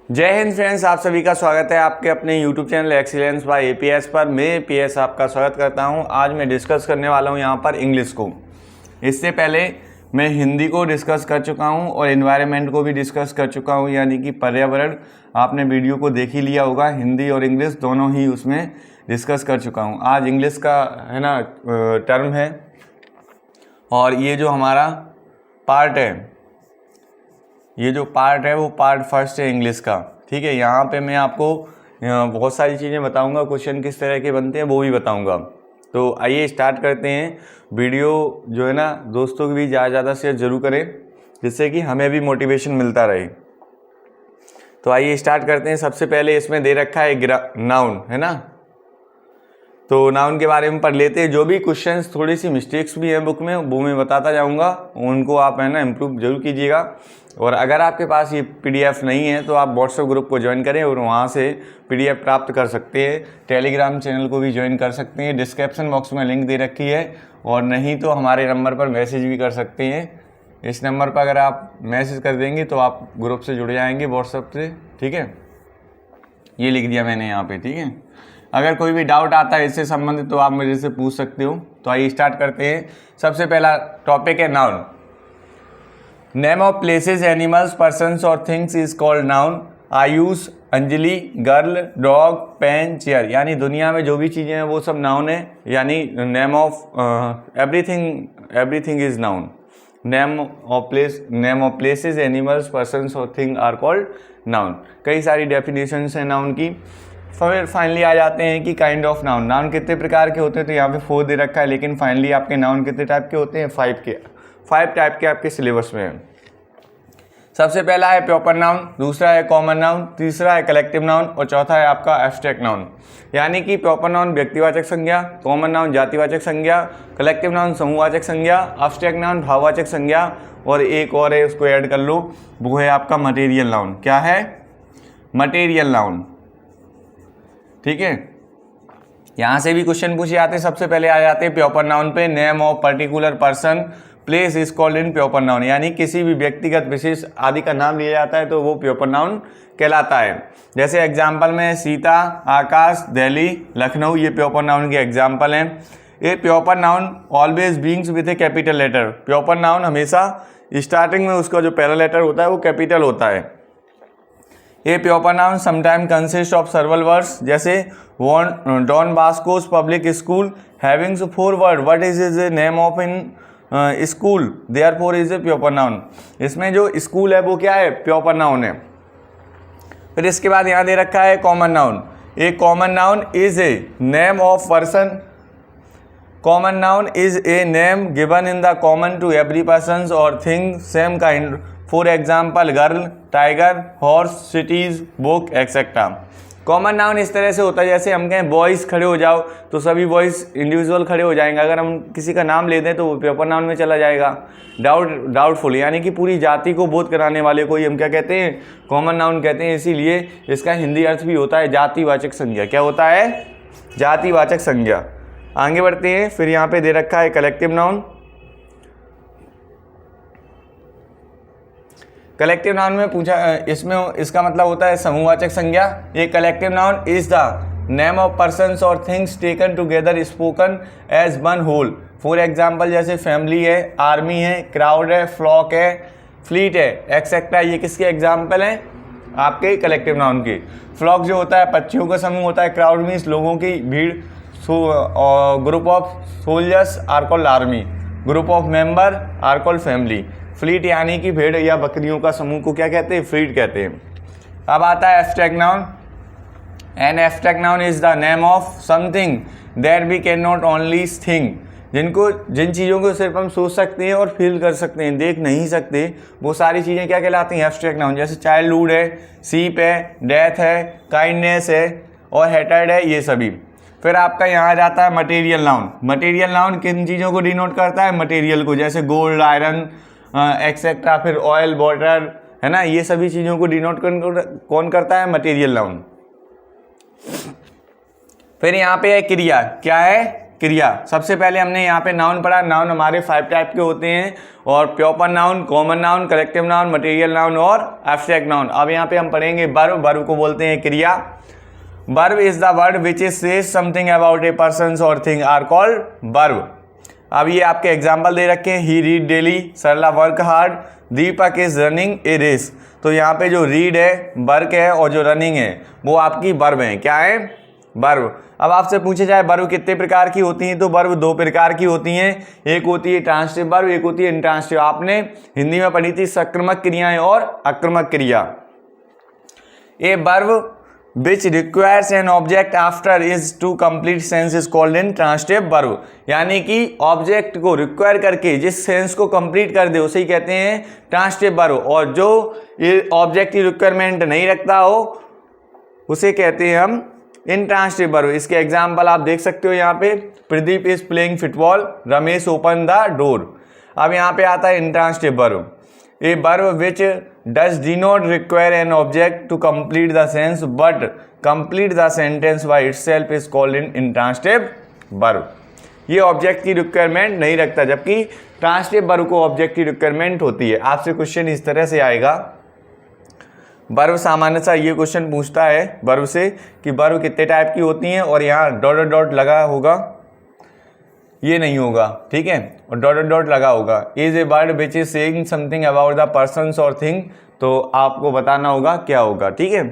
जय हिंद फ्रेंड्स, आप सभी का स्वागत है आपके अपने YouTube channel excellence by APS पर। मैं एपीएस आपका स्वागत करता हूं। आज मैं डिस्कस करने वाला हूं यहां पर इंग्लिश को। इससे पहले मैं हिंदी को डिस्कस कर चुका हूं और एनवायरनमेंट को भी डिस्कस कर चुका हूं, यानी कि पर्यावरण। आपने वीडियो को देख ही लिया होगा, हिंदी और इंग्लिश दोनों ही उसमें डिस्कस कर चुका हूँ। आज इंग्लिश का है ना टर्म है, और ये जो हमारा पार्ट है, ये जो पार्ट है वो पार्ट फर्स्ट है इंग्लिश का। ठीक है, यहाँ पे मैं आपको बहुत सारी चीज़ें बताऊंगा, क्वेश्चन किस तरह के बनते हैं वो भी बताऊंगा। तो आइए स्टार्ट करते हैं। वीडियो जो है ना दोस्तों के भी ज़्यादा शेयर जरूर करें, जिससे कि हमें भी मोटिवेशन मिलता रहे। तो आइए स्टार्ट करते हैं। सबसे पहले इसमें दे रखा है नाउन, है ना। तो नाउन के बारे में पढ़ लेते हैं। जो भी क्वेश्चंस थोड़ी सी मिस्टेक्स भी हैं बुक में, वो मैं बताता जाऊंगा, उनको आप है ना इम्प्रूव जरूर कीजिएगा। और अगर आपके पास ये पीडीएफ नहीं है तो आप व्हाट्सएप ग्रुप को ज्वाइन करें और वहाँ से पीडीएफ प्राप्त कर सकते हैं। टेलीग्राम चैनल को भी ज्वाइन कर सकते हैं, डिस्क्रिप्शन बॉक्स में लिंक दे रखी है। और नहीं तो हमारे नंबर पर मैसेज भी कर सकते हैं। इस नंबर पर अगर आप मैसेज कर देंगे तो आप ग्रुप से जुड़ जाएंगे व्हाट्सएप से। ठीक है, ये लिख दिया मैंने यहाँ पे। ठीक है, अगर कोई भी डाउट आता है इससे संबंधित तो आप मेरे से पूछ सकते हो। तो आइए स्टार्ट करते हैं। सबसे पहला टॉपिक है noun. Name of places, animals, persons और things is called noun. Ayush, Anjali, girl, dog, pen, chair. यानी दुनिया में जो भी चीज़ें हैं वो सब नाउन है, यानी name of everything is noun. Name of places, animals, persons और थिंग आर कॉल्ड नाउन। कई सारी डेफिनेशंस हैं नाउन की। फिर फाइनली आ जाते हैं कि काइंड ऑफ नाउन। नाउन कितने प्रकार के होते हैं, तो यहाँ पे 4 दे रखा है, लेकिन फाइनली आपके नाउन कितने टाइप के होते हैं? 5 टाइप के आपके सिलेबस में है। सबसे पहला है प्रॉपर नाउन, दूसरा है कॉमन नाउन, तीसरा है कलेक्टिव नाउन और चौथा है आपका एब्स्ट्रैक्ट नाउन। यानी कि प्रॉपर नाउन व्यक्तिवाचक संज्ञा, कॉमन नाउन जातिवाचक संज्ञा, कलेक्टिव नाउन समूहवाचक संज्ञा, एब्स्ट्रैक्ट नाउन भाववाचक संज्ञा, और एक और है उसको ऐड कर लो, वो है आपका मटेरियल नाउन। क्या है? Material noun. ठीक है, यहाँ से भी क्वेश्चन पूछे जाते हैं। सबसे पहले आ जाते हैं प्रॉपर नाउन पे। Name of particular person place is called in proper noun. यानी किसी भी व्यक्तिगत विशेष आदि का नाम लिया जाता है तो वो प्रॉपर नाउन कहलाता है। जैसे एग्जाम्पल में सीता, आकाश, दिल्ली, लखनऊ, ये प्रॉपर नाउन के एग्जाम्पल हैं। ये proper noun always beings with a capital letter. Proper noun हमेशा स्टार्टिंग में उसका जो पहला लेटर होता है वो कैपिटल होता है। ये proper noun sometime consist of several words. जैसे Don Bosco's public school having 4 word, what is is name of in school, therefore is a proper noun. इसमें जो स्कूल है वो क्या है? प्रॉपर नाउन है। फिर इसके बाद यहाँ दे रखा है common noun. A common noun is a name of person. Common noun is a name given in the common to every person और thing same kind. For example girl, tiger, horse, cities, book, etcetera. Common noun इस तरह से होता है, जैसे हम कहें boys खड़े हो जाओ तो सभी बॉयज़ इंडिविजुअल खड़े हो जाएंगे। अगर हम किसी का नाम ले दें तो वो प्रॉपर नाउन में चला जाएगा। डाउटफुल यानी कि पूरी जाति को बोध कराने वाले को ही हम क्या कहते हैं? कॉमन नाउन कहते हैं। इसीलिए इसका हिंदी अर्थ भी होता है जातिवाचक संज्ञा। क्या होता है? जातिवाचक संज्ञा। आगे बढ़ते हैं। फिर यहाँ पे दे रखा है कलेक्टिव नाउन। कलेक्टिव नाउन में पूछा, इसमें इसका मतलब होता है समूहवाचक संज्ञा। ये collective noun is the name of persons और things taken together spoken as one whole. For example जैसे फैमिली है, आर्मी है, क्राउड है, फ्लॉक है, फ्लीट है, एक्सेट्रा। ये किसके एग्जाम्पल हैं? आपके कलेक्टिव नाउन के। फ्लॉक जो होता है पक्षियों का समूह होता है, क्राउड मीन्स लोगों की भीड़, group of soldiers are called army, group of member are called family. Fleet यानी कि भेड़ या बकरियों का समूह को क्या कहते हैं? फ्लीट कहते हैं। अब आता है abstract noun. An abstract noun is the name of something that we can not only think. जिन चीज़ों को सिर्फ हम सोच सकते हैं और फील कर सकते हैं, देख नहीं सकते, वो सारी चीज़ें क्या कहलाती हैं? Abstract noun. जैसे चाइल्डहुड है, सीप है, डेथ है, काइंडनेस है और हेटर्ड है, ये सभी। फिर आपका यहाँ आ जाता है मटेरियल नाउन। मटेरियल नाउन किन चीज़ों को डिनोट करता है? मटेरियल को। जैसे गोल्ड, आयरन, एक्सेट्रा। फिर ऑयल, वाटर, है ना, ये सभी चीज़ों को डिनोट कौन करता है? Material noun. फिर यहाँ पे है क्रिया। क्या है? क्रिया। सबसे पहले हमने यहाँ पे नाउन पढ़ा। नाउन हमारे 5 टाइप के होते हैं, और proper noun, common noun, collective noun, material noun और एब्स्ट्रैक्ट नाउन। अब यहाँ पे हम पढ़ेंगे वर्ब। वर्ब को बोलते हैं क्रिया। Verb is the word which is says something about a person और थिंग आर कॉल्ड वर्ब। अब ये आपके एग्जाम्पल दे रखे हैं। He read daily, Sarla work hard, Deepak is running a race. तो यहाँ पे जो रीड है वर्क है, और जो रनिंग है वो आपकी वर्ब है। क्या है? वर्ब। अब आपसे पूछे जाए वर्ब कितने प्रकार की होती हैं, तो वर्ब 2 प्रकार की होती हैं। एक होती है ट्रांसिटिव वर्ब, एक होती है इंट्रांसिटिव। आपने हिंदी में पढ़ी थी सक्रिमक क्रियाएं और आक्रामक क्रिया। A verb which requires an object after is to complete sense is called in transitive verb। यानी कि ऑब्जेक्ट को रिक्वायर करके जिस सेंस को कंप्लीट कर दे उसे ही कहते हैं ट्रांसिटिव वर्ब, और जो ऑब्जेक्ट की रिक्वायरमेंट नहीं रखता हो उसे कहते हैं हम इंट्रांसिटिव वर्ब। इसके एग्जाम्पल आप देख सकते हो यहाँ पे। Pradeep is playing football, Ramesh open the door. अब यहाँ पे आता है intransitive verb. A verb which does not require an object to complete the sentence but complete the sentence by itself is called in intransitive verb। ये object की requirement नहीं रखता, जबकि ट्रांसिटिव वर्ब को ऑब्जेक्ट की रिक्वायरमेंट होती है। आपसे क्वेश्चन इस तरह से आएगा। वर्ब सामान्यतः ये क्वेश्चन पूछता है वर्ब से कि वर्ब कितने टाइप की होती हैं, और यहाँ डॉट डॉट लगा होगा, ये नहीं होगा, ठीक है, और डॉट डॉट लगा होगा। Is a word which is saying something about the person और थिंग, तो आपको बताना होगा क्या होगा, ठीक है।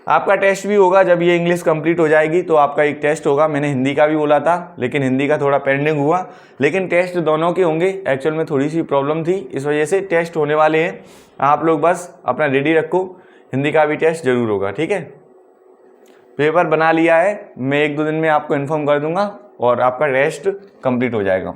आपका टेस्ट भी होगा जब ये इंग्लिश कंप्लीट हो जाएगी, तो आपका एक टेस्ट होगा। मैंने हिंदी का भी बोला था, लेकिन हिंदी का थोड़ा पेंडिंग हुआ, लेकिन टेस्ट दोनों के होंगे। एक्चुअल में थोड़ी सी प्रॉब्लम थी, इस वजह से टेस्ट होने वाले हैं। आप लोग बस अपना रेडी रखो, हिंदी का भी टेस्ट जरूर होगा, ठीक है। पेपर बना लिया है, मैं 1-2 दिन में आपको इन्फॉर्म कर दूंगा और आपका टेस्ट कंप्लीट हो जाएगा।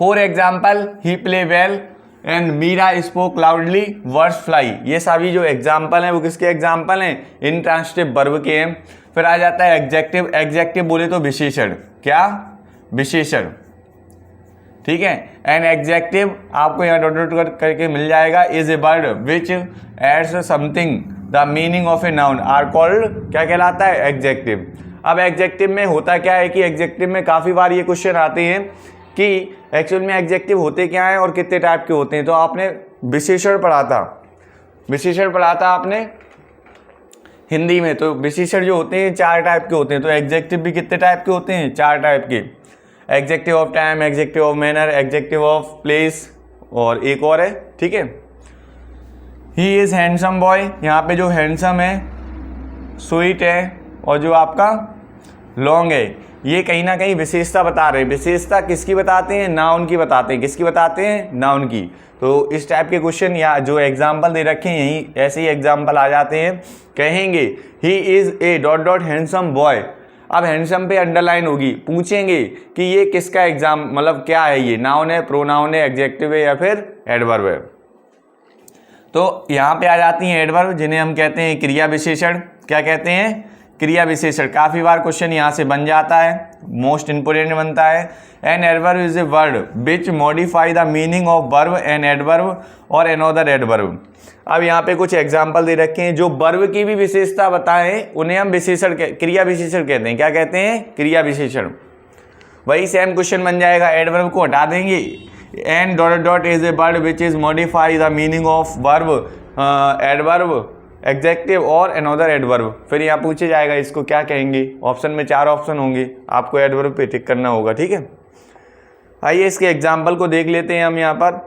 For example, he play well and Meera spoke loudly, words fly. ये सभी जो एग्जाम्पल हैं वो किसके एग्जाम्पल हैं? इंट्रांसिटिव वर्ब के हैं। फिर आ जाता है एग्जेक्टिव। एग्जेक्टिव बोले तो विशेषण। क्या? विशेषण, ठीक है। एंड एग्जेक्टिव आपको यहाँ डॉट डॉट करके मिल जाएगा। Is a word which adds something the meaning of a noun are called, क्या कहलाता है? एग्जेक्टिव। अब एग्जेक्टिव में होता क्या है कि एग्जेक्टिव में काफ़ी बार ये क्वेश्चन आते हैं कि एक्चुअल में एग्जेक्टिव होते क्या हैं और कितने टाइप के होते हैं। तो आपने विशेषण पढ़ा था, विशेषण पढ़ा था आपने हिंदी में। तो विशेषण जो होते हैं 4 टाइप के होते हैं। तो एग्जेक्टिव भी कितने टाइप के होते हैं? 4 टाइप के। Executive of time, executive of manner, executive of place, और एक और है, ठीक है। ही इज़ हैंडसम बॉय, यहाँ पे जो हैंडसम है, स्वीट है, और जो आपका लॉन्ग है, ये कहीं ना कहीं विशेषता बता रहे हैं। विशेषता किसकी बताते हैं? नाउन की बताते हैं। किसकी बताते हैं? नाउन की। तो इस टाइप के क्वेश्चन या जो एग्जाम्पल दे रखे हैं यही ऐसे ही एग्जाम्पल आ जाते हैं। कहेंगे he is a dot dot handsome boy. अब हैंडसम पे अंडरलाइन होगी। पूछेंगे कि ये किसका एग्जाम, मतलब क्या है, ये नाउन है, प्रोनाउन है, एडजेक्टिव है या फिर एडवर्ब है। तो यहाँ पे आ जाती हैं एडवर्ब, जिन्हें हम कहते हैं क्रिया विशेषण। क्या कहते हैं? क्रिया विशेषण। काफ़ी बार क्वेश्चन यहाँ से बन जाता है, मोस्ट इंपोर्टेंट बनता है। An adverb is a word which modify the meaning of verb an adverb और अनदर एडवर्ब। अब यहाँ पे कुछ एग्जाम्पल दे रखे हैं। जो वर्ब की भी विशेषता बताएं उन्हें हम विशेषण, क्रिया विशेषण कहते हैं। क्या कहते हैं? क्रिया विशेषण। वही सेम क्वेश्चन बन जाएगा। एडवर्ब को हटा देंगे। An dot dot is a word which is modify the meaning of verb, adverb, adjective और अनदर एडवर्ब। फिर यहाँ पूछे जाएगा इसको क्या कहेंगे। ऑप्शन में 4 ऑप्शन होंगे, आपको एडवर्ब पे टिक करना होगा, ठीक है। आइए इसके एग्जाम्पल को देख लेते हैं हम यहाँ पर।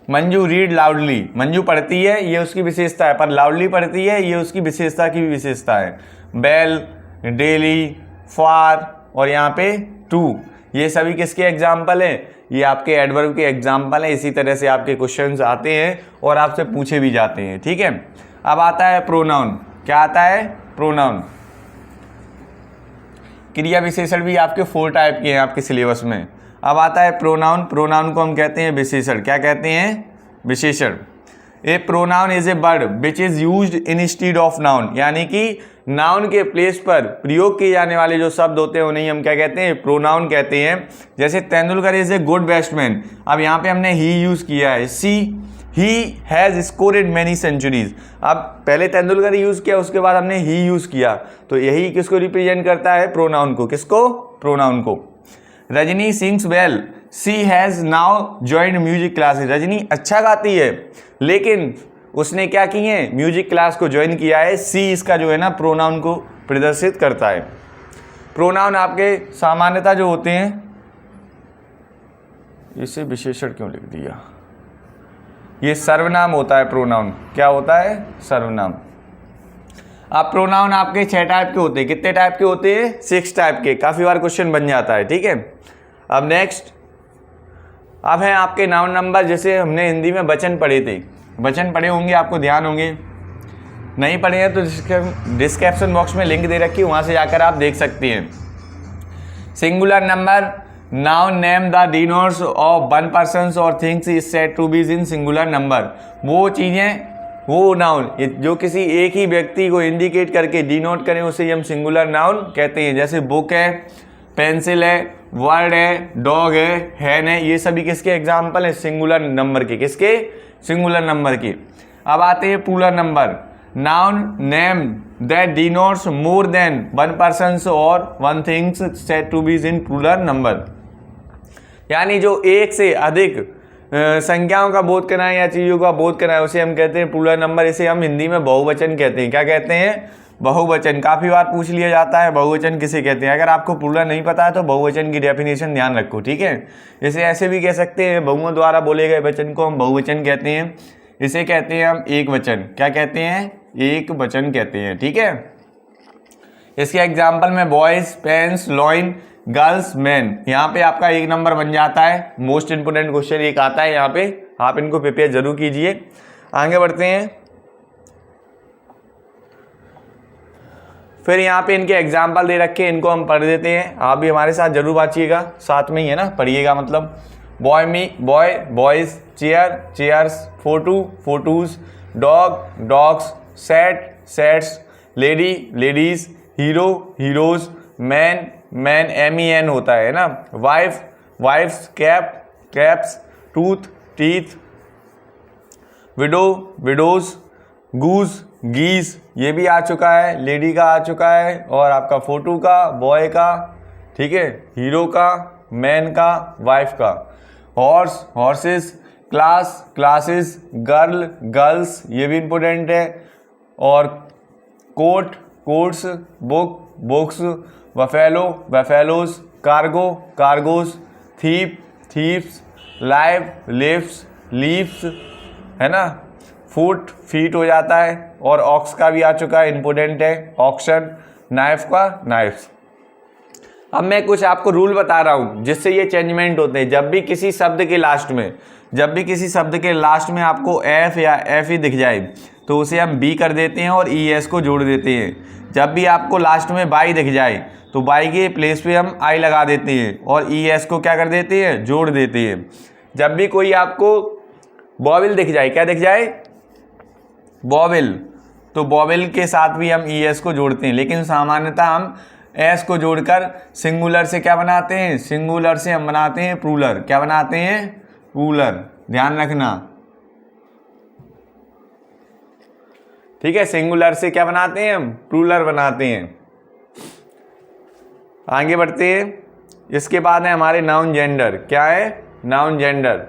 Manju read loudly. मंजू पढ़ती है, ये उसकी विशेषता है, पर लाउडली पढ़ती है, ये उसकी विशेषता की भी विशेषता है। बेल, डेली, फार और यहाँ पे टू, ये सभी किसके एग्जाम्पल हैं? ये आपके एडवर्ब के एग्जाम्पल हैं। इसी तरह से आपके क्वेश्चंस आते हैं और आपसे पूछे भी जाते हैं, ठीक है। अब आता है प्रोनाउन। क्या आता है? प्रोनाउन। क्रिया विशेषण भी आपके 4 टाइप के हैं आपके सिलेबस में। अब आता है प्रोनाउन। प्रोनाउन को हम कहते हैं विशेषण। क्या कहते हैं? विशेषण। A pronoun is a word which is used instead of noun, यानी कि नाउन के प्लेस पर प्रयोग किए जाने वाले जो शब्द होते हैं उन्हें हम क्या कहते हैं? प्रोनाउन कहते हैं। जैसे Tendulkar is a good batsman. अब यहाँ पे हमने ही यूज़ किया है। सी, ही हैज़ स्कोरेड मैनी सेंचुरीज। अब पहले तेंदुलकर यूज़ किया, उसके बाद हमने ही यूज़ किया, तो यही किसको रिप्रेजेंट करता है? प्रोनाउन को। किसको? प्रोनाउन को। Rajni sings well, she has now joined music classes. Rajni अच्छा गाती है, लेकिन उसने क्या की है? म्यूजिक क्लास को ज्वाइन किया है। सी इसका जो है ना प्रोनाउन को प्रदर्शित करता है। प्रोनाउन आपके सामान्यतः जो होते हैं, इसे विशेषण क्यों लिख दिया? ये सर्वनाम होता है प्रोनाउन। क्या होता है? सर्वनाम। अब प्रोनाउन आपके 6 टाइप के होते हैं। कितने टाइप के होते हैं? 6 टाइप के। काफ़ी बार क्वेश्चन बन जाता है, ठीक है। अब नेक्स्ट, अब है आपके नाउन नंबर। जैसे हमने हिंदी में वचन पढ़े थे, वचन पढ़े होंगे, आपको ध्यान होंगे। नहीं पढ़े हैं तो डिस्क्रिप्शन बॉक्स में लिंक दे रखी है, वहाँ से जाकर आप देख सकते हैं। Singular number, noun name the denotes of one person और things is said to be in singular number. वो चीज़ें, वो नाउन जो किसी एक ही व्यक्ति को इंडिकेट करके डिनोट करें, उसे हम सिंगुलर नाउन कहते हैं। जैसे बुक है, पेंसिल है, वर्ड है, डॉग है, हैन है, ये सभी किसके एग्जाम्पल है? सिंगुलर नंबर के। किसके? सिंगुलर नंबर के। अब आते हैं plural number. Noun name that denotes more than one person और one things said to be in plural number. यानी जो एक से अधिक संख्याओं का बोध कराएं या चीज़ों का बोध कराएं, उसे हम कहते हैं प्लूरल नंबर। इसे हम हिंदी में बहुवचन कहते हैं। क्या कहते हैं? बहुवचन। काफ़ी बार पूछ लिया जाता है बहुवचन किसे कहते हैं। अगर आपको प्लूरल नहीं पता है तो बहुवचन की डेफिनेशन ध्यान रखो, ठीक है। इसे ऐसे भी कह सकते हैं, बहुओं द्वारा बोले गए वचन को हम बहुवचन कहते हैं। इसे कहते हैं हम एक वचन। क्या कहते हैं? एक वचन कहते हैं, ठीक है। इसके एग्जाम्पल में boys, pens, lion, girls, man. यहाँ पे आपका 1 नंबर बन जाता है। मोस्ट इंपोर्टेंट क्वेश्चन एक आता है यहाँ पे, आप इनको प्रिपेयर जरूर कीजिए। आगे बढ़ते हैं। फिर यहाँ पे इनके एग्जाम्पल दे रखे हैं, इनको हम पढ़ देते हैं। आप भी हमारे साथ जरूर बाँचिएगा, साथ में ही है ना, पढ़िएगा मतलब। Boy me, boy, boys, chair, chairs, photo, photos, dog, dogs, set, sets, lady, ladies, hero, heroes, man, man, MEN होता है ना, wife, wifes, cap, caps, tooth, teeth, widow, widows, goose, geese, ये भी आ चुका है। लेडी का आ चुका है, और आपका फोटो का, बॉय का, ठीक है, हीरो का, मैन का, वाइफ का। Horse, horses, class, classes, girl, girls, ये भी इम्पोर्टेंट है। और coat, coats, book, books, buffalo, buffaloes, cargo, cargoes, thief, thieves, live, lives, leaves, है ना। फुट, फीट हो जाता है। और ऑक्स का भी आ चुका है, इंपोर्टेंट है। ऑक्शन, नाइफ का, नाइफ्स। अब मैं कुछ आपको रूल बता रहा हूँ जिससे ये चेंजमेंट होते हैं। जब भी किसी शब्द के लास्ट में, जब भी किसी शब्द के लास्ट में आपको एफ या एफ ही दिख जाए तो उसे हम बी कर देते हैं और ES को जोड़ देते हैं। जब भी आपको लास्ट में बाई दिख जाए तो बाई के प्लेस पे हम आई लगा देते हैं और ES को क्या कर देते हैं? जोड़ देते हैं। जब भी कोई आपको बॉबिल दिख जाए, क्या दिख जाए? बॉबिल, तो बॉबिल के साथ भी हम ES को जोड़ते हैं। लेकिन सामान्यतः हम एस को जोड़कर सिंगुलर से क्या बनाते हैं? सिंगुलर से हम बनाते हैं प्लूरल। क्या बनाते हैं? प्लूरल। ध्यान रखना, ठीक है। सिंगुलर से क्या बनाते हैं हम? प्लूरल बनाते हैं। आगे बढ़ते हैं। इसके बाद है हमारे नाउन जेंडर। क्या है? Noun gender.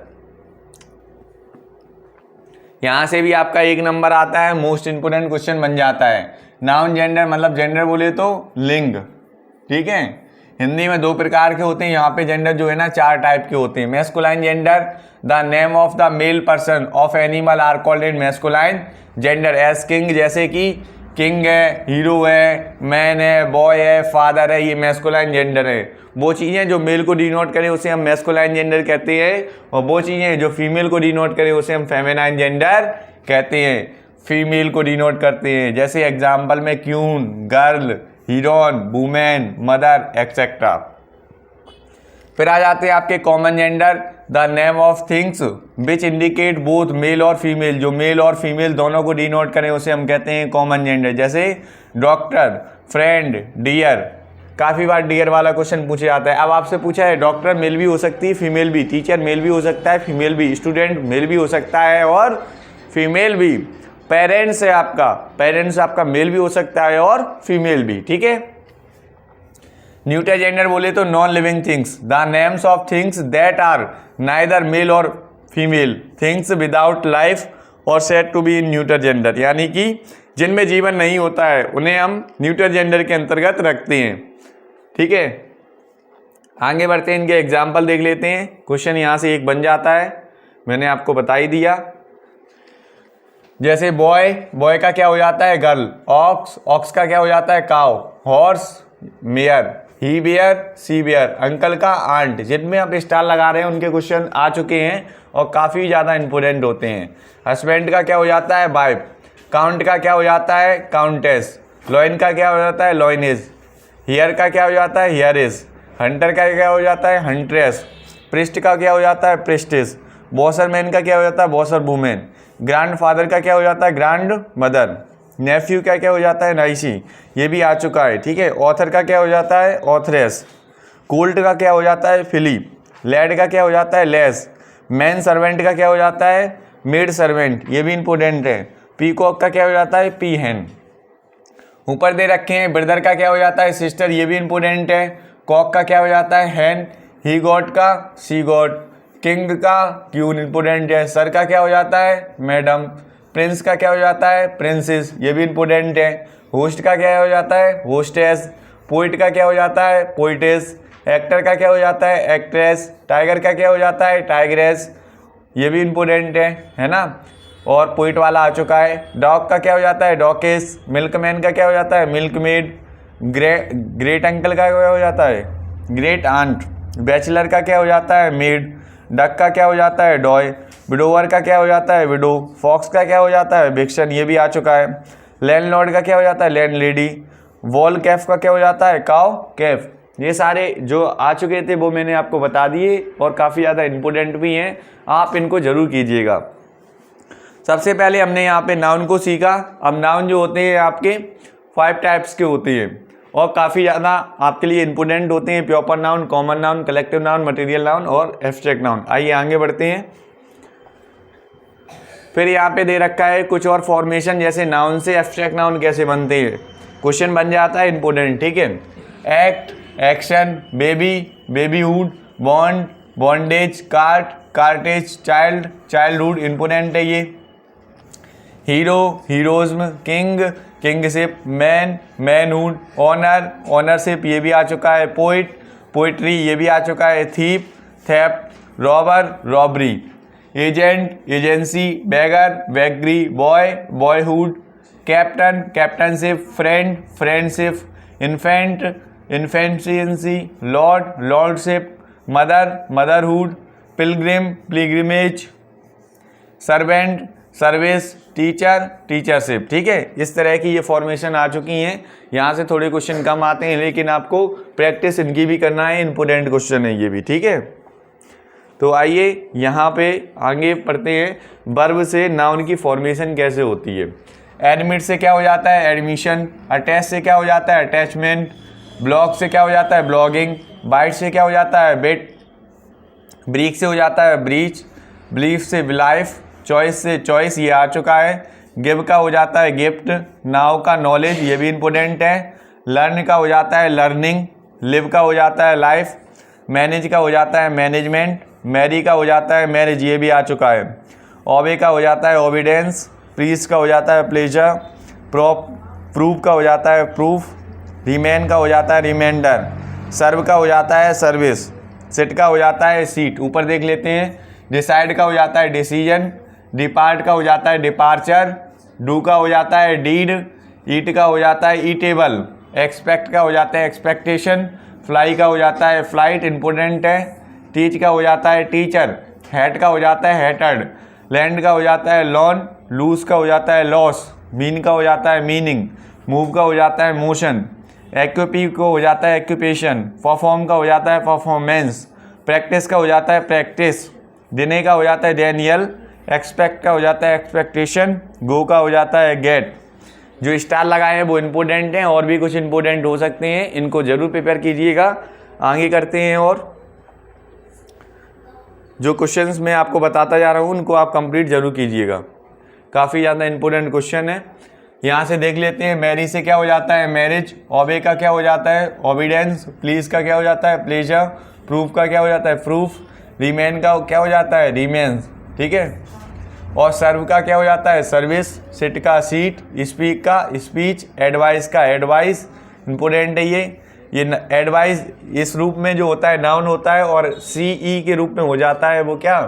यहां से भी आपका 1 नंबर आता है, मोस्ट इंपोर्टेंट क्वेश्चन बन जाता है। नाउन जेंडर मतलब जेंडर बोले तो लिंग, ठीक है। हिंदी में 2 प्रकार के होते हैं। यहाँ पे जेंडर जो है ना 4 टाइप के होते हैं। Masculine gender, the name of the male person of animal are called in masculine gender as king, जैसे कि किंग है, हीरो है, मैन है, बॉय है, फादर है, ये मैस्कुलाइन जेंडर है। वो चीज़ें जो मेल को डिनोट करें उसे हम मैस्कुलाइन जेंडर कहते हैं, और वो चीज़ें जो फीमेल को डिनोट करें उसे हम फेमिनाइन जेंडर कहते हैं। फीमेल को डिनोट करते हैं, जैसे एग्जाम्पल में queen, girl, heroine, women, mother, etcetera. फिर आ जाते हैं आपके common gender, the name of things which indicate both male और फीमेल, जो मेल और फीमेल दोनों को डिनोट करें उसे हम कहते हैं कॉमन जेंडर, जैसे डॉक्टर, फ्रेंड, डियर, काफ़ी बार डियर वाला क्वेश्चन पूछा जाता है। अब आपसे पूछा है डॉक्टर मेल भी हो सकती है फीमेल भी, टीचर मेल भी हो सकता है फीमेल भी, स्टूडेंट मेल भी हो सकता है और फीमेल भी, पेरेंट्स है आपका, पेरेंट्स आपका मेल भी हो सकता है और फीमेल भी, ठीक है। न्यूटर जेंडर बोले तो non living things, the names of things that are neither male और फीमेल, थिंग्स विदाउट लाइफ और said to be in neuter gender, यानी कि जिनमें जीवन नहीं होता है उन्हें हम न्यूटर जेंडर के अंतर्गत रखते हैं, ठीक है। आगे बढ़ते हैं, इनके एग्जाम्पल देख लेते हैं। क्वेश्चन यहाँ से एक बन जाता है, मैंने आपको बता ही दिया। जैसे बॉय, बॉय का क्या हो जाता है गर्ल, ऑक्स, ऑक्स का क्या हो जाता है काउ, हॉर्स मेयर, ही बियर सी बियर, अंकल का आंट। जिनमें आप स्टार लगा रहे हैं उनके क्वेश्चन आ चुके हैं और काफ़ी ज़्यादा इंपॉर्टेंट होते हैं। हस्बैंड का क्या हो जाता है वाइफ, काउंट का क्या हो जाता है काउंटेस, लॉइन का क्या हो जाता है लॉइनेज, हियर का क्या हो जाता है हियरिस, हंटर का क्या हो जाता है हंट्रेस, प्रिस्ट का क्या हो जाता है प्रिस्टिस, बॉसर मैन का क्या हो जाता है बॉसर वुमेन, ग्रैंड फादर का क्या हो जाता है ग्रैंड मदर, नेफ्यू का क्या हो जाता है नाइसी, ये भी आ चुका है, ठीक है। ऑथर का क्या हो जाता है ऑथरेस, कोल्ट का क्या हो जाता है फिली, लैड का क्या हो जाता है लेस, मैन सर्वेंट का क्या हो जाता है मेड सर्वेंट, ये भी इंपॉर्टेंट है। पीकॉक का क्या हो जाता है पी हैन। ऊपर दे रखे हैं ब्रदर का क्या हो जाता है सिस्टर, ये भी इंपॉर्टेंट है। कॉक का क्या हो जाता है हैन, ही गॉट का सी गॉट, किंग का क्यून इंपॉर्टेंट है। सर का क्या हो जाता है मैडम, प्रिंस का क्या हो जाता है प्रिंसेस, ये भी इंपॉर्टेंट है। होस्ट का क्या हो जाता है होस्टेस, पोइट का क्या हो जाता है पोइटेस, एक्टर का क्या हो जाता है एक्ट्रेस, टाइगर का क्या हो जाता है टाइग्रेस, ये भी इंपॉर्टेंट है ना। और पोइट वाला आ चुका है। डॉग का क्या हो जाता है डॉकेस, मिल्कमैन का क्या हो जाता है मिल्कमेड, ग्रेट अंकल का क्या हो जाता है ग्रेट आंट, बैचलर का क्या हो जाता है मेड, डक का क्या हो जाता है डॉय, विडोवर का क्या हो जाता है विडो, फॉक्स का क्या हो जाता है विक्सन, ये भी आ चुका है। लैंडलॉर्ड का क्या हो जाता है लैंड लेडी, वॉल कैफ का क्या हो जाता है काउ कैफ। ये सारे जो आ चुके थे वो मैंने आपको बता दिए और काफ़ी ज़्यादा इंपॉर्टेंट भी हैं, आप इनको ज़रूर कीजिएगा। सबसे पहले हमने यहाँ पे नाउन को सीखा। अब नाउन जो होते हैं आपके 5 टाइप्स के होते हैं और काफ़ी ज़्यादा आपके लिए इंपॉर्टेंट होते हैं। Proper noun, common noun, collective noun, material noun और एब्स्ट्रैक्ट नाउन। आइए आगे बढ़ते हैं। फिर यहाँ पे दे रखा है कुछ और फॉर्मेशन, जैसे नाउन से एब्स्ट्रैक्ट नाउन कैसे बनते हैं। क्वेश्चन बन जाता है इंपॉर्टेंट, ठीक है। Act, action, baby, babyhood, bond, bondage, cart, cartage, child, childhood, important है ये। Hero, heroism, king, kingship, man, manhood, honour, honourship, ये भी आ चुका है। पोइट, पोइट्री, ये भी आ चुका है। Thief, theft, robber, robbery, agent, agency, beggar, beggary, boy, boyhood, captain, captainship, friend, friendship, infant, infancy, lord, lordship, mother, motherhood, pilgrim, pilgrimage, servant, service, teacher, teachership, ठीक है। इस तरह की ये फॉर्मेशन आ चुकी हैं। यहाँ से थोड़े क्वेश्चन कम आते हैं लेकिन आपको प्रैक्टिस इनकी भी करना है, इंपॉर्टेंट क्वेश्चन है ये भी, ठीक है। तो आइए यहाँ पे आगे पढ़ते हैं वर्ब से नाउन की फॉर्मेशन कैसे होती है। एडमिट से क्या हो जाता है एडमिशन, अटैच से क्या हो जाता है अटैचमेंट, ब्लॉग से क्या हो जाता है ब्लॉगिंग, बाइट से क्या हो जाता है बिट, ब्रीक से हो जाता है ब्रीच, बिलीफ से बिलाइफ, चॉइस से चॉइस, ये आ चुका है। गिव का हो जाता है गिफ्ट, नाउ का नॉलेज, ये भी इंपॉर्टेंट है। लर्न का हो जाता है लर्निंग, लिव का हो जाता है लाइफ, मैनेज का हो जाता है मैनेजमेंट, मैरी का हो जाता है मैरिज, ये भी आ चुका है। ओबे का हो जाता है ओबिडेंस, प्लीज का हो जाता है प्लेजर, प्रूफ का हो जाता है प्रूफ, रिमेन का हो जाता है रिमाइंडर, सर्व का हो जाता है सर्विस, सिट का हो जाता है सीट। ऊपर देख लेते हैं। डिसाइड का हो जाता है डिसीजन, डिपार्ट का हो जाता है डिपार्चर, डू का हो जाता है डीड, ईट का हो जाता है ईटेबल, एक्सपेक्ट का हो जाता है एक्सपेक्टेशन, फ्लाई का हो जाता है फ्लाइट, इंपॉर्टेंट है। टीच का हो जाता है टीचर, हैट का हो जाता है हैटर्ड, लैंड का हो जाता है लॉन, लूज का हो जाता है लॉस, मीन का हो जाता है मीनिंग, मूव का हो जाता है मोशन, एक्यूपी को हो जाता है एक्यूपेशन, परफॉर्म का हो जाता है परफॉर्मेंस, प्रैक्टिस का हो जाता है प्रैक्टिस, देने का हो जाता है डेनियल, एक्सपेक्ट का हो जाता है एक्सपेक्टेशन, गो का हो जाता है गेट, जो स्टार लगाए हैं वो इम्पोर्टेंट हैं, और भी कुछ इम्पोर्टेंट हो सकते हैं, इनको जरूर प्रिपेयर कीजिएगा। आगे करते हैं, और जो क्वेश्चंस मैं आपको बताता जा रहा हूँ उनको आप कंप्लीट जरूर कीजिएगा, काफ़ी ज़्यादा इंपॉर्टेंट क्वेश्चन है। यहाँ से देख लेते हैं, मैरी से क्या हो जाता है मैरिज, ओबे का क्या हो जाता है ओबीडेंस, प्लीज का क्या हो जाता है प्लेजर, प्रूफ का क्या हो जाता है प्रूफ, रिमेन का क्या हो जाता है रिमेन्स, ठीक है। और सर्व का क्या हो जाता है सर्विस, सिट का सीट, स्पीक का स्पीच, एडवाइस का एडवाइस, इंपॉर्टेंट है ये एडवाइस इस रूप में जो होता है नाउन होता है, और सीई के रूप में हो जाता है वो क्या।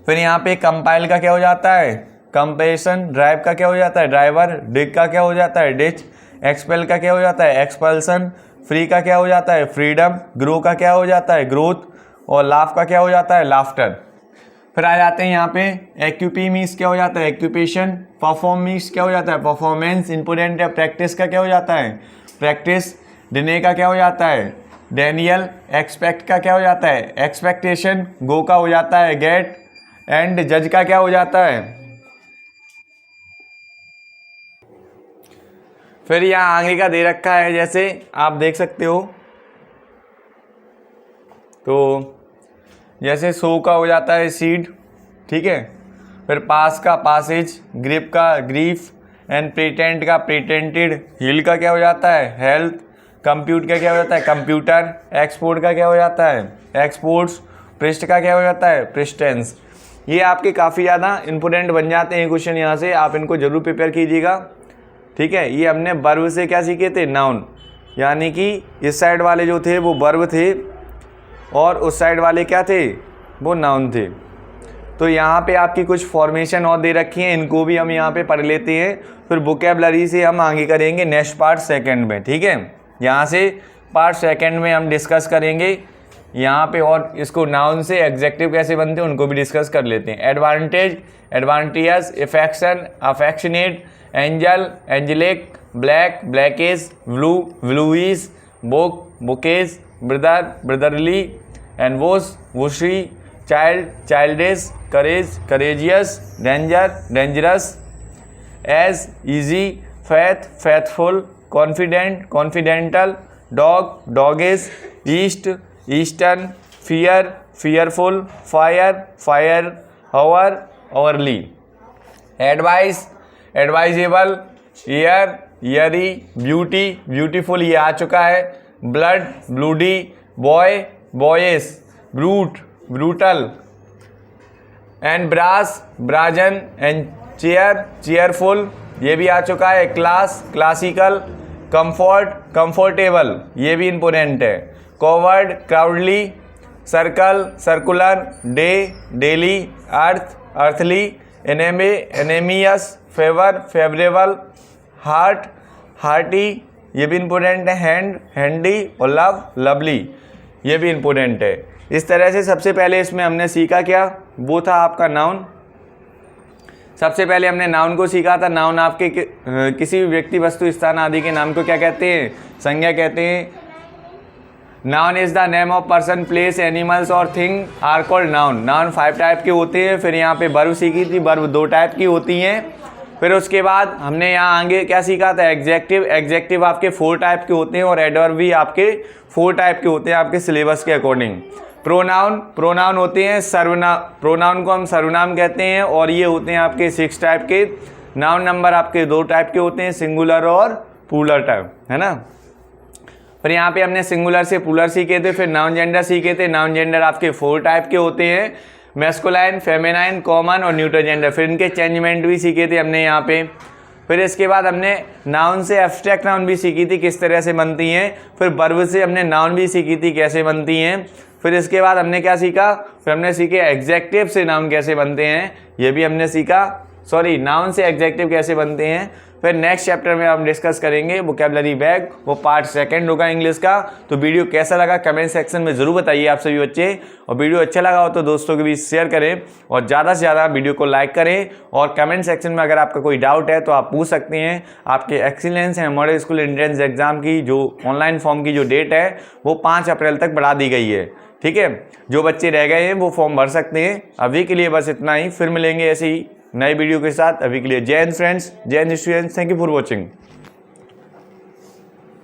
फिर यहाँ पे कंपाइल का क्या हो जाता है कंपेशन, ड्राइव का क्या हो जाता है ड्राइवर, डिग का क्या हो जाता है डिच, एक्सपेल का क्या हो जाता है एक्सपल्सन, फ्री का क्या हो जाता है फ्रीडम, ग्रो का क्या हो जाता है ग्रोथ, और लाफ का क्या हो जाता है लाफ्टर। फिर आ जाते हैं यहाँ पे एक्यूपी मीन्स क्या हो जाता है एक्यूपेशन, परफॉर्म मीन्स क्या हो जाता है परफॉर्मेंस, इंपोर्टेंट है। प्रैक्टिस का क्या हो जाता है प्रैक्टिस, डिने का क्या हो जाता है डैनियल, एक्सपेक्ट का क्या हो जाता है एक्सपेक्टेशन, गो का हो जाता है गेट, एंड जज का क्या हो जाता है। फिर यहाँ आगे का दे रखा है, जैसे आप देख सकते हो, तो जैसे सो का हो जाता है सीड, ठीक है। फिर पास का पासेज, ग्रिप का ग्रीफ, एंड प्रिटेंट का प्रिटेंटेड, हील का क्या हो जाता है हेल्थ, कंप्यूट का क्या हो जाता है कंप्यूटर, एक्सपोर्ट का क्या हो जाता है एक्सपोर्ट्स, प्रिस्ट का क्या हो जाता है प्रिस्टेंस। ये आपके काफ़ी ज़्यादा इंपॉर्टेंट बन जाते हैं क्वेश्चन, यहाँ से आप इनको जरूर प्रिपेयर कीजिएगा, ठीक है। ये हमने वर्ब से क्या सीखे थे नाउन, यानी कि इस साइड वाले जो थे वो वर्ब थे और उस साइड वाले क्या थे वो नाउन थे। तो यहाँ पे आपकी कुछ फॉर्मेशन और दे रखी हैं, इनको भी हम यहाँ पे पढ़ लेते हैं, फिर वोकैबुलरी से हम आगे करेंगे नेक्स्ट पार्ट सेकंड में, ठीक है। यहाँ से पार्ट सेकंड में हम डिस्कस करेंगे यहाँ पे, और इसको नाउन से एग्जेक्टिव कैसे बनते हैं उनको भी डिस्कस कर लेते हैं। Advantage, advantageous, affection, affectionate, angel, angelic, black, blackish, blue, bluish, book, bookish, brother, brotherly, and boss, bossy, child, childish, courage, courageous, danger, dangerous, ease, easy, faith, faithful, confident, confidential, dog, doggish, east, eastern, fear, fearful, fire, fire, hour, hourly. Advice, advisable, year, yearly, beauty, beautiful ये आ चुका है, blood, bloody, boy, boyish, brute, brutal, and brass, brazen, and cheer, cheerful ये भी आ चुका है, class, classical, comfort, comfortable ये भी इंपोर्टेंट है, coward, cowardly, circle, circular, day, daily, earth, earthly, enemy, enemious, favour, favourable, heart, hearty ये भी इंपॉर्टेंट है, हैंड, हैंडी, और लव, लवली ये भी इंपॉर्टेंट है। इस तरह से सबसे पहले इसमें हमने सीखा क्या, वो था आपका नाउन। सबसे पहले हमने नाउन को सीखा था। नाउन आपके किसी भी व्यक्ति, वस्तु, स्थान आदि के नाम को क्या कहते हैं संज्ञा कहते हैं। Noun is the name of person, place, animals और thing are called noun. Noun 5 type के होते हैं। फिर यहाँ पे वर्ब सीखी थी, वर्ब 2 टाइप की होती हैं। फिर उसके बाद हमने यहाँ आगे क्या सीखा था एग्जेक्टिव। एग्जेक्टिव आपके 4 टाइप के होते हैं और एडवर्ब भी आपके 4 टाइप के होते हैं आपके सिलेबस के अकॉर्डिंग। प्रोनाउन, प्रोनाउन होते हैं सर्वनाम, प्रोनाउन को हम सर्वनाम कहते हैं और ये होते हैं आपके 6 टाइप के। नाउन नंबर आपके 2 टाइप के होते हैं, सिंगुलर और प्लूरल टाइप, है ना। फिर यहाँ पे हमने सिंगुलर से प्लूरल सीखे थे। फिर नाउन जेंडर सीखे थे। नाउन जेंडर आपके 4 टाइप के होते हैं, मैस्कुलाइन, फेमिनाइन, कॉमन और न्यूट्रल जेंडर। फिर इनके चेंजमेंट भी सीखे थे हमने यहाँ पे। फिर इसके बाद हमने नाउन से एब्स्ट्रैक्ट नाउन भी सीखी थी, किस तरह से बनती हैं। फिर वर्ब से हमने नाउन भी सीखी थी, कैसे बनती हैं। फिर इसके बाद हमने क्या सीखा, फिर हमने सीखे एग्जेक्टिव से नाउन कैसे बनते हैं, ये भी हमने सीखा। सॉरी, नाउन से एग्जेक्टिव कैसे बनते हैं। फिर नेक्स्ट चैप्टर में हम डिस्कस करेंगे वोकैबुलरी बैग, वो पार्ट 2 होगा इंग्लिश का। तो वीडियो कैसा लगा कमेंट सेक्शन में ज़रूर बताइए आप सभी बच्चे। और वीडियो अच्छा लगा हो तो दोस्तों के बीच शेयर करें और ज़्यादा से ज़्यादा वीडियो को लाइक करें। और कमेंट सेक्शन में अगर आपका कोई डाउट है तो आप पूछ सकते हैं। आपके एक्सीलेंस है मॉडल स्कूल एंट्रेंस एग्जाम की जो ऑनलाइन फॉर्म की जो डेट है वो 5 अप्रैल तक बढ़ा दी गई है, ठीक है। जो बच्चे रह गए हैं वो फॉर्म भर सकते हैं। अभी के लिए बस इतना ही, फिर मिलेंगे ऐसी ही नए वीडियो के साथ। अभी के लिए जय हिंद फ्रेंड्स, जय Hind students, thank you for watching.